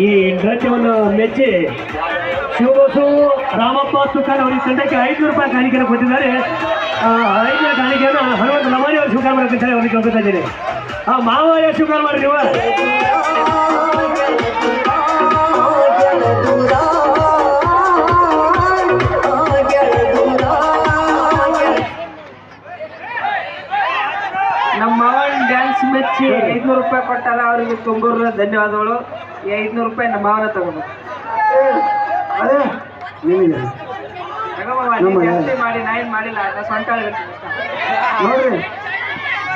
ಈ ನೃತ್ಯವನ್ನು ಮೆಚ್ಚಿ ಶಿವಬಸು ರಾಮಪ್ಪ ಸುಖಾನ್ ಅವರಿಗೆ ತಂಡಕ್ಕೆ 500 ರೂಪಾಯಿ ಕಾಣಿಕೆಯನ್ನು ಕೊಟ್ಟಿದ್ದಾರೆ. 5ನೇ ಕಾಣಿಕೆಯನ್ನು ಹನುಮಂತ ಲಮಾನಿ ಅವರು ಸ್ವೀಕಾರ ಮಾಡಬೇಕಂತಾರೆ ಅವರಿಗೆ ಕೇಳ್ಕೊತಾ ಇದ್ದೀನಿ. ಮಾವಯ್ಯ ಸ್ವೀಕಾರ ಮಾಡಿ ನೀವು. ನಮ್ಮ ಮಾವನ ಡ್ಯಾನ್ಸ್ ಮೆಚ್ಚಿ 500 ರೂಪಾಯಿ ಕೊಟ್ಟಾರ, ಅವರಿಗೆ ತುಂಬೂರ ಧನ್ಯವಾದಗಳು. ಈ 500 ರೂಪಾಯಿ ನಮ್ಮ ಮಾವನ ತಗೋಬೇಕು. ಅದೇ ನಿಮಗೆ ಮಾಡಿ ನಾ ಏನು ಮಾಡಿಲ್ಲ, ಸ್ವಂತ ನೋಡ್ರಿ,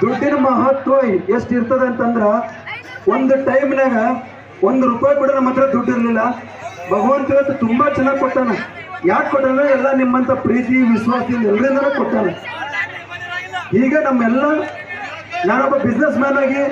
ದುಡ್ಡಿನ ಮಹತ್ವ ಎಷ್ಟು ಇರ್ತದೆ ಅಂತಂದ್ರ, ಒಂದು ಟೈಮ್ನಾಗ 1 ರೂಪಾಯಿ ಕೂಡ ನಮ್ಮ ಹತ್ರ ದುಡ್ಡು ಇರಲಿಲ್ಲ. ಭಗವಂತ ಇವತ್ತು ತುಂಬಾ ಚೆನ್ನಾಗಿ ಕೊಟ್ಟಾನ. ಯಾಕೆ ಕೊಟ್ಟಾನ? ಎಲ್ಲ ನಿಮ್ಮಂತ ಪ್ರೀತಿ ವಿಶ್ವಾಸದಿಂದ ಎಲ್ಲರಿಂದನೂ ಕೊಟ್ಟಾನ. ಈಗ ನಮ್ಮೆಲ್ಲ, ನಾನೊಬ್ಬ ಬಿಸ್ನೆಸ್ ಮ್ಯಾನ್ ಆಗಿ